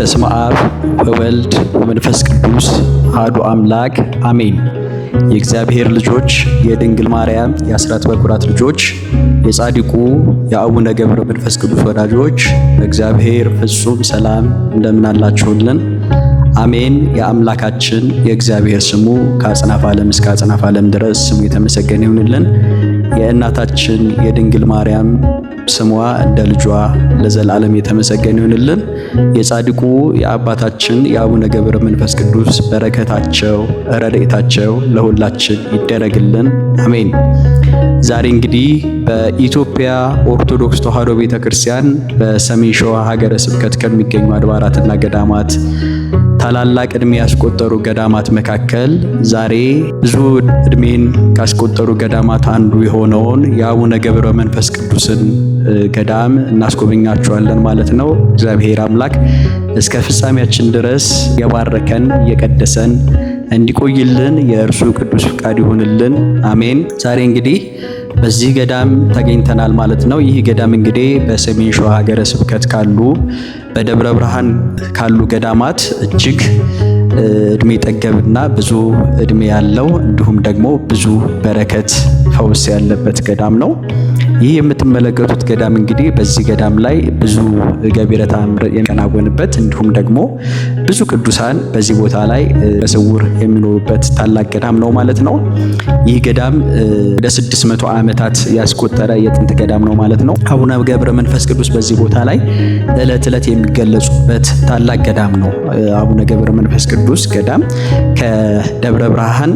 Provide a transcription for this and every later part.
በስመ አብ ወወልድ ወመንፈስ ቅዱስ አሐዱ አምላክ አሜን። የእግዚአብሔር ልጆች፣ የድንግል ማርያም የአስራት በኩራት ልጆች፣ የጻድቁ የአቡነ ገብረ መንፈስ ቅዱስ ወዳጆች በእግዚአብሔር ፍጹም ሰላም እንደምን አላችሁልን? አሜን። የአምላካችን የእግዚአብሔር ስሙ ከአጽናፈ ዓለም እስከ አጽናፈ ዓለም ድረስ ስሙ የተመሰገነ ይሁንልን። የእናታችን የድንግል ማርያም ስሟ እንደ ልጇ ለዘላለም የተመሰገነ ይሁንልን። የጻድቁ የአባታችን የአቡነ ገብረ መንፈስ ቅዱስ በረከታቸው ረድኤታቸው ለሁላችን ይደረግልን፣ አሜን። ዛሬ እንግዲህ በኢትዮጵያ ኦርቶዶክስ ተዋሕዶ ቤተክርስቲያን በሰሜን ሸዋ ሀገረ ስብከት ከሚገኙ አድባራትና ገዳማት ታላላቅ ዕድሜ ያስቆጠሩ ገዳማት መካከል ዛሬ ብዙ ዕድሜን ካስቆጠሩ ገዳማት አንዱ የሆነውን የአቡነ ገብረ መንፈስ ቅዱስን ገዳም እናስጎበኛችኋለን ማለት ነው። እግዚአብሔር አምላክ እስከ ፍጻሜያችን ድረስ የባረከን የቀደሰን እንዲቆይልን የእርሱ ቅዱስ ፍቃድ ይሁንልን፣ አሜን። ዛሬ እንግዲህ በዚህ ገዳም ተገኝተናል ማለት ነው። ይህ ገዳም እንግዲህ በሰሜን ሸዋ ሀገረ ስብከት ካሉ በደብረ ብርሃን ካሉ ገዳማት እጅግ እድሜ ጠገብና ብዙ እድሜ ያለው እንዲሁም ደግሞ ብዙ በረከት ፈውስ ያለበት ገዳም ነው። ይህ የምትመለከቱት ገዳም እንግዲህ በዚህ ገዳም ላይ ብዙ ገቢረ ተአምር የሚከናወንበት እንዲሁም ደግሞ ብዙ ቅዱሳን በዚህ ቦታ ላይ በስውር የሚኖሩበት ታላቅ ገዳም ነው ማለት ነው። ይህ ገዳም ወደ 600 ዓመታት ያስቆጠረ የጥንት ገዳም ነው ማለት ነው። አቡነ ገብረ መንፈስ ቅዱስ በዚህ ቦታ ላይ ዕለት ዕለት የሚገለጹበት ታላቅ ገዳም ነው። አቡነ ገብረ መንፈስ ቅዱስ ገዳም ከደብረ ብርሃን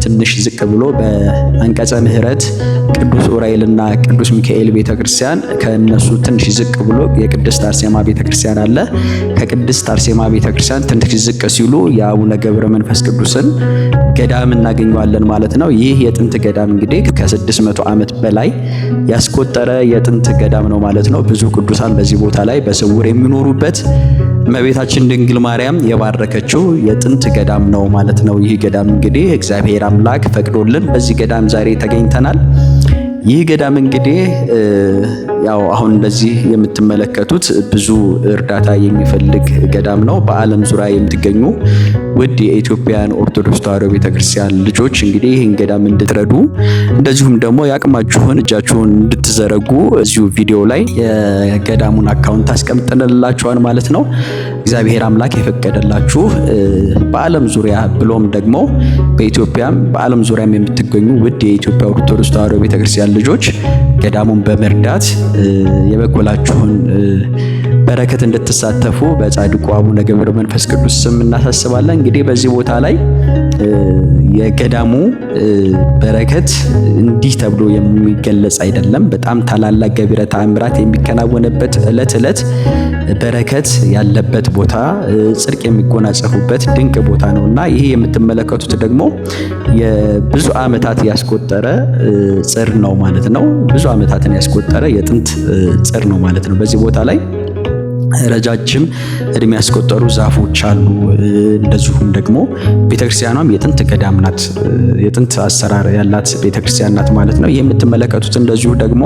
ትንሽ ዝቅ ብሎ በአንቀጸ ምሕረት ቅዱስ ዑራኤልና ቅዱስ ሚካኤል ቤተክርስቲያን ከነሱ ትንሽ ዝቅ ብሎ የቅድስት አርሴማ ቤተክርስቲያን አለ። ከቅድስት አርሴማ ቤተክርስቲያን ትንሽ ዝቅ ሲሉ የአቡነ ገብረ መንፈስ ቅዱስን ገዳም እናገኘዋለን ማለት ነው። ይህ የጥንት ገዳም እንግዲህ ከ600 ዓመት በላይ ያስቆጠረ የጥንት ገዳም ነው ማለት ነው። ብዙ ቅዱሳን በዚህ ቦታ ላይ በስውር የሚኖሩበት እመቤታችን ድንግል ማርያም የባረከችው የጥንት ገዳም ነው ማለት ነው። ይህ ገዳም እንግዲህ እግዚአብሔር አምላክ ፈቅዶልን በዚህ ገዳም ዛሬ ተገኝተናል። ይህ ገዳም እንግዲህ ያው አሁን በዚህ የምትመለከቱት ብዙ እርዳታ የሚፈልግ ገዳም ነው። በዓለም ዙሪያ የምትገኙ ውድ የኢትዮጵያን ኦርቶዶክስ ተዋሕዶ ቤተክርስቲያን ልጆች እንግዲህ ይህን ገዳም እንድትረዱ እንደዚሁም ደግሞ የአቅማችሁን እጃችሁን እንድትዘረጉ እዚሁ ቪዲዮ ላይ የገዳሙን አካውንት አስቀምጠንላችኋል ማለት ነው። እግዚአብሔር አምላክ የፈቀደላችሁ በዓለም ዙሪያ ብሎም ደግሞ በኢትዮጵያም በዓለም ዙሪያም የምትገኙ ውድ የኢትዮጵያ ኦርቶዶክስ ተዋሕዶ ቤተክርስቲያን ልጆች ገዳሙን በመርዳት የበኩላችሁን በረከት እንድትሳተፉ በጻድቁ አቡነ ገብረ መንፈስ ቅዱስ ስም እናሳስባለን። እንግዲህ በዚህ ቦታ ላይ የገዳሙ በረከት እንዲህ ተብሎ የሚገለጽ አይደለም። በጣም ታላላቅ ገቢረ ተአምራት የሚከናወንበት ዕለት ዕለት በረከት ያለበት ቦታ፣ ጽድቅ የሚጎናጸፉበት ድንቅ ቦታ ነውና ይሄ የምትመለከቱት ደግሞ የብዙ ዓመታት ያስቆጠረ ጽር ነው ማለት ነው። ብዙ ዓመታትን ያስቆጠረ የጥንት ጽር ነው ማለት ነው። በዚህ ቦታ ላይ ረጃጅም እድሜ ያስቆጠሩ ዛፎች አሉ። እንደዚሁም ደግሞ ቤተክርስቲያኗም የጥንት ገዳም ናት። የጥንት አሰራር ያላት ቤተክርስቲያን ናት ማለት ነው። የምትመለከቱት እንደዚሁ ደግሞ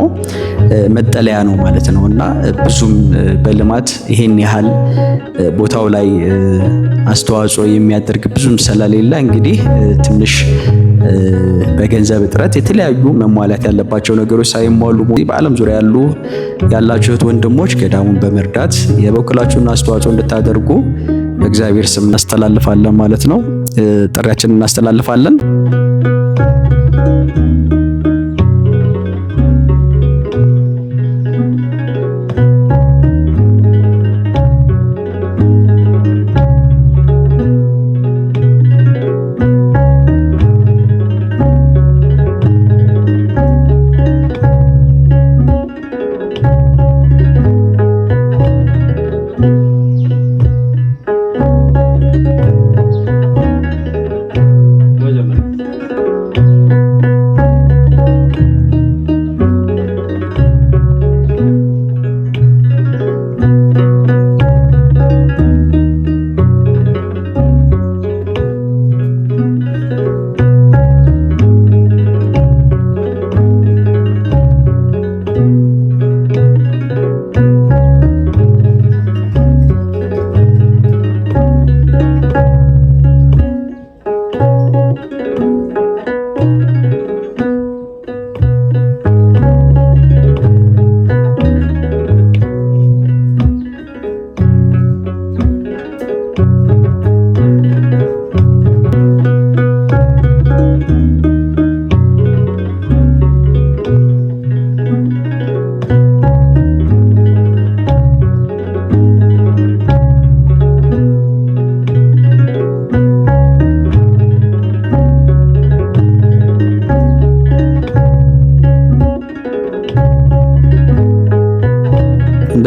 መጠለያ ነው ማለት ነው እና ብዙም በልማት ይሄን ያህል ቦታው ላይ አስተዋጽኦ የሚያደርግ ብዙም ስለሌለ እንግዲህ ትንሽ በገንዘብ እጥረት የተለያዩ መሟላት ያለባቸው ነገሮች ሳይሟሉ በዓለም ዙሪያ ያላችሁት ወንድሞች ገዳሙን በመርዳት የበኩላችሁን አስተዋጽኦ እንድታደርጉ በእግዚአብሔር ስም እናስተላልፋለን ማለት ነው። ጥሪያችንን እናስተላልፋለን።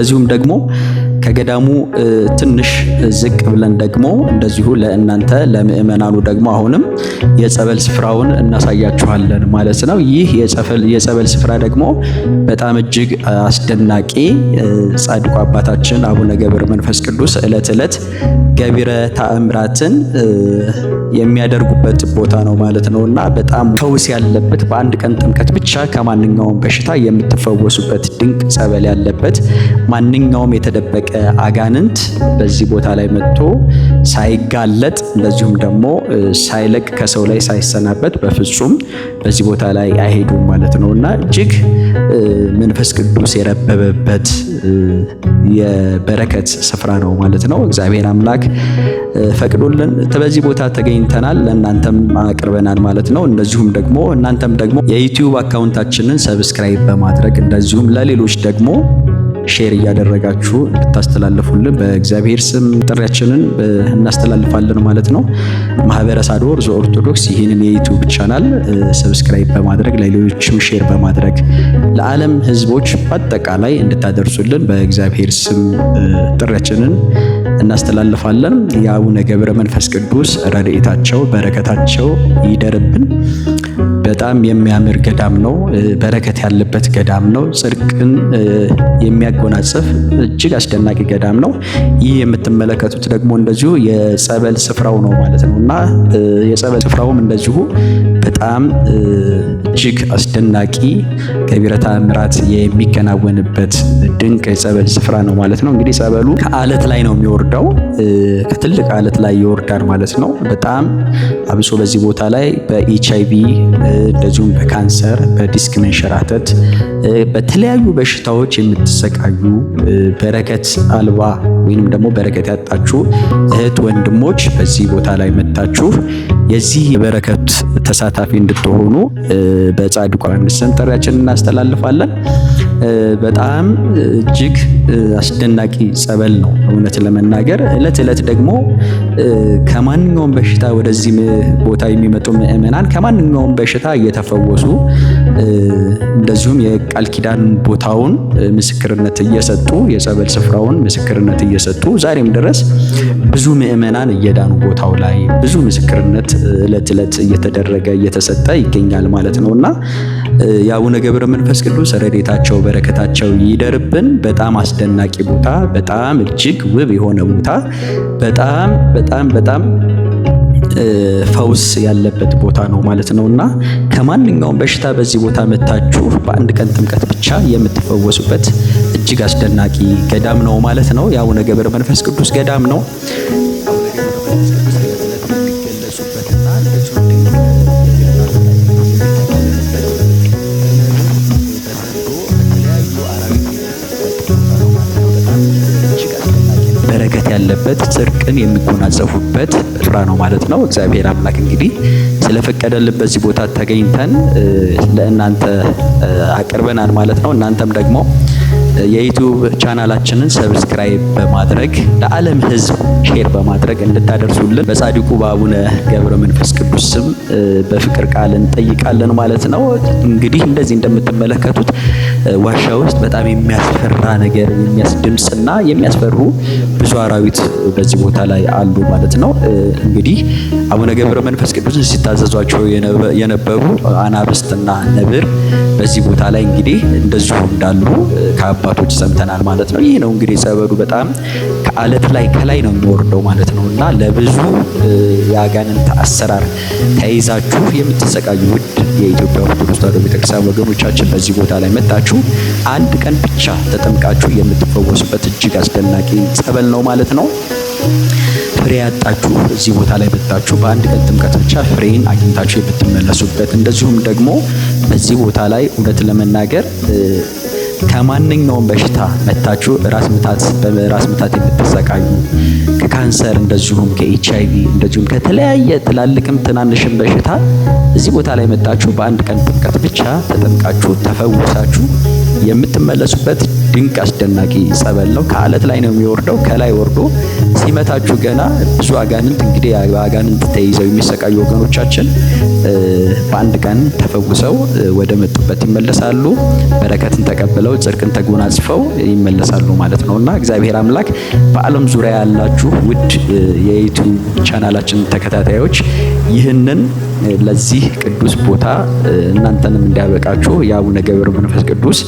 እንደዚሁም ደግሞ ከገዳሙ ትንሽ ዝቅ ብለን ደግሞ እንደዚሁ ለእናንተ ለምእመናኑ ደግሞ አሁንም የጸበል ስፍራውን እናሳያችኋለን ማለት ነው። ይህ የጸበል ስፍራ ደግሞ በጣም እጅግ አስደናቂ ጻድቁ አባታችን አቡነ ገብረ መንፈስ ቅዱስ ዕለት ዕለት ገቢረ ተአምራትን የሚያደርጉበት ቦታ ነው ማለት ነውና በጣም ፈውስ ያለበት በአንድ ቀን ጥምቀት ብቻ ከማንኛውም በሽታ የምትፈወሱበት ድንቅ ጸበል ያለበት ማንኛውም የተደበቀ አጋንንት በዚህ ቦታ ላይ መጥቶ ሳይጋለጥ እንደዚሁም ደግሞ ሳይለቅ ከሰው ላይ ሳይሰናበት በፍጹም በዚህ ቦታ ላይ አይሄዱም ማለት ነውና እጅግ መንፈስ ቅዱስ የረበበበት የበረከት ስፍራ ነው ማለት ነው። እግዚአብሔር አምላክ ፈቅዶልን በዚህ ቦታ ተገኝተናል፣ ለእናንተም አቅርበናል ማለት ነው። እንደዚሁም ደግሞ እናንተም ደግሞ የዩቲዩብ አካውንታችንን ሰብስክራይብ በማድረግ እንደዚሁም ለሌሎች ደግሞ ሼር እያደረጋችሁ እንድታስተላልፉልን በእግዚአብሔር ስም ጥሪያችንን እናስተላልፋለን ማለት ነው። ማህበረ ሳዶር ዘኦርቶዶክስ ይህንን የዩቲዩብ ቻናል ሰብስክራይብ በማድረግ ለሌሎችም ሼር በማድረግ ለዓለም ሕዝቦች በአጠቃላይ እንድታደርሱልን በእግዚአብሔር ስም ጥሪያችንን እናስተላልፋለን። የአቡነ ገብረ መንፈስ ቅዱስ ረድኤታቸው በረከታቸው ይደርብን። በጣም የሚያምር ገዳም ነው። በረከት ያለበት ገዳም ነው። ጽድቅን የሚያጎናጽፍ እጅግ አስደናቂ ገዳም ነው። ይህ የምትመለከቱት ደግሞ እንደዚሁ የጸበል ስፍራው ነው ማለት ነው እና የጸበል ስፍራውም እንደዚሁ በጣም እጅግ አስደናቂ ገቢረ ተአምራት የሚከናወንበት ድንቅ የጸበል ስፍራ ነው ማለት ነው። እንግዲህ ጸበሉ ከአለት ላይ ነው የሚወርደው፣ ከትልቅ አለት ላይ ይወርዳል ማለት ነው። በጣም አብሶ በዚህ ቦታ ላይ በኤችአይቪ እንደዚሁም በካንሰር፣ በዲስክ መንሸራተት፣ በተለያዩ በሽታዎች የምትሰቃዩ በረከት አልባ ወይንም ደግሞ በረከት ያጣችሁ እህት ወንድሞች በዚህ ቦታ ላይ መጣችሁ የዚህ በረከት ተሳታፊ እንድትሆኑ በጻድቁ ዮሐንስ ስም ጥሪያችንን እናስተላልፋለን። በጣም እጅግ አስደናቂ ጸበል ነው እውነት ለመናገር። እለት እለት ደግሞ ከማንኛውም በሽታ ወደዚህ ቦታ የሚመጡ ምእመናን ከማንኛውም በሽታ እየተፈወሱ እንደዚሁም የቃል ኪዳን ቦታውን ምስክርነት እየሰጡ የጸበል ስፍራውን ምስክርነት እየሰጡ ዛሬም ድረስ ብዙ ምእመናን እየዳኑ ቦታው ላይ ብዙ ምስክርነት እለት እለት እየተደረገ እየተሰጠ ይገኛል ማለት ነውና የአቡነ ገብረ መንፈስ ቅዱስ ረድኤታቸው በረከታቸው ይደርብን። በጣም አስደናቂ ቦታ፣ በጣም እጅግ ውብ የሆነ ቦታ፣ በጣም ፈውስ ያለበት ቦታ ነው ማለት ነውና ከማንኛውም በሽታ በዚህ ቦታ መታችሁ በአንድ ቀን ጥምቀት ብቻ የምትፈወሱበት እጅግ አስደናቂ ገዳም ነው ማለት ነው። የአቡነ ገብረ መንፈስ ቅዱስ ገዳም ነው። በረከት ያለበት ጽድቅን የሚጎናጸፉበት ስፍራ ነው ማለት ነው። እግዚአብሔር አምላክ እንግዲህ ስለፈቀደልን በዚህ ቦታ ተገኝተን ለእናንተ አቅርበናል ማለት ነው። እናንተም ደግሞ የዩቲዩብ ቻናላችንን ሰብስክራይብ በማድረግ ለዓለም ሕዝብ ሼር በማድረግ እንድታደርሱልን በጻድቁ በአቡነ ገብረ መንፈስ ቅዱስ ስም በፍቅር ቃል እንጠይቃለን ማለት ነው። እንግዲህ እንደዚህ እንደምትመለከቱት ዋሻ ውስጥ በጣም የሚያስፈራ ነገር የሚያስድምጽና የሚያስፈሩ ብዙ አራዊት በዚህ ቦታ ላይ አሉ ማለት ነው። እንግዲህ አቡነ ገብረ መንፈስ ቅዱስን ሲታዘዟቸው የነበሩ አናብስትና ነብር በዚህ ቦታ ላይ እንግዲህ እንደዚሁ እንዳሉ ከአባቶች ሰምተናል ማለት ነው። ይህ ነው እንግዲህ ጸበሉ በጣም ከአለት ላይ ከላይ ነው የሚወርደው ማለት ነው እና ለብዙ የአጋንንት አሰራር ተይዛችሁ የምትሰቃዩ ውድ የኢትዮጵያ ኦርቶዶክስ ተዋሕዶ ቤተክርስቲያን ወገኖቻችን በዚህ ቦታ ላይ መጣችሁ አንድ ቀን ብቻ ተጠምቃችሁ የምትፈወሱበት እጅግ አስደናቂ ጸበል ነው ማለት ነው። ፍሬ ያጣችሁ እዚህ ቦታ ላይ መጣችሁ በአንድ ቀን ጥምቀት ብቻ ፍሬን አግኝታችሁ የምትመለሱበት እንደዚሁም ደግሞ በዚህ ቦታ ላይ እውነት ለመናገር ከማንኛውም በሽታ መታችሁ ራስ ምታት የምትሰቃዩ ከካንሰር እንደዚሁም ከኤችአይቪ እንደዚሁም ከተለያየ ትላልቅም ትናንሽም በሽታ እዚህ ቦታ ላይ መጣችሁ በአንድ ቀን ጥምቀት ብቻ ተጠምቃችሁ ተፈውሳችሁ የምትመለሱበት ድንቅ አስደናቂ ጸበል ነው። ከአለት ላይ ነው የሚወርደው። ከላይ ወርዶ ሲመታችሁ ገና ብዙ አጋንንት እንግዲህ በአጋንንት ተይዘው የሚሰቃዩ ወገኖቻችን በአንድ ቀን ተፈውሰው ወደ መጡበት ይመለሳሉ። በረከትን ተቀብለው ጽድቅን ተጎናጽፈው ይመለሳሉ ማለት ነውና እግዚአብሔር አምላክ በዓለም ዙሪያ ያላችሁ ውድ የዩቲዩብ ቻናላችን ተከታታዮች ይህንን ለዚህ ቅዱስ ቦታ እናንተንም እንዲያበቃችሁ የአቡነ ገብረ መንፈስ ቅዱስ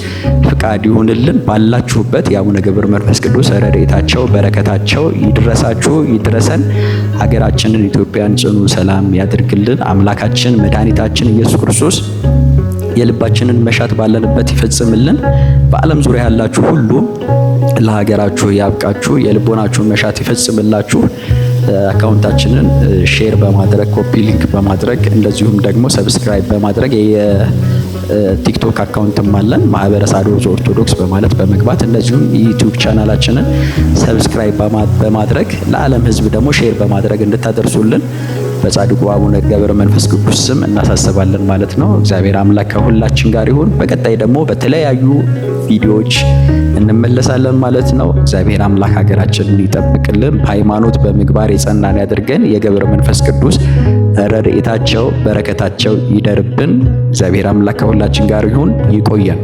ፍቃድ ይሁንልን። ባላችሁበት የአቡነ ገብረ መንፈስ ቅዱስ ረድኤታቸው በረከታቸው ይድረሳችሁ ይድረሰን። ሀገራችንን ኢትዮጵያን ጽኑ ሰላም ያድርግልን። አምላካችን መድኃኒታችን ኢየሱስ ክርስቶስ የልባችንን መሻት ባለንበት ይፈጽምልን። በዓለም ዙሪያ ያላችሁ ሁሉ ለሀገራችሁ ያብቃችሁ፣ የልቦናችሁን መሻት ይፈጽምላችሁ። አካውንታችንን ሼር በማድረግ ኮፒ ሊንክ በማድረግ እንደዚሁም ደግሞ ሰብስክራይብ በማድረግ የቲክቶክ አካውንትም አለን ማህበረ ሳዶስ ኦርቶዶክስ በማለት በመግባት እንደዚሁም ዩቲዩብ ቻናላችንን ሰብስክራይብ በማድረግ ለዓለም ሕዝብ ደግሞ ሼር በማድረግ እንድታደርሱልን በጻድቁ አቡነ ገብረ መንፈስ ቅዱስ ስም እናሳስባለን ማለት ነው። እግዚአብሔር አምላክ ከሁላችን ጋር ይሁን። በቀጣይ ደግሞ በተለያዩ ቪዲዮዎች እንመለሳለን ማለት ነው። እግዚአብሔር አምላክ ሀገራችንን ይጠብቅልን፣ በሃይማኖት በምግባር የጸናን ያድርገን። የገብረ መንፈስ ቅዱስ ረድኤታቸው በረከታቸው ይደርብን። እግዚአብሔር አምላክ ከሁላችን ጋር ይሁን። ይቆየን።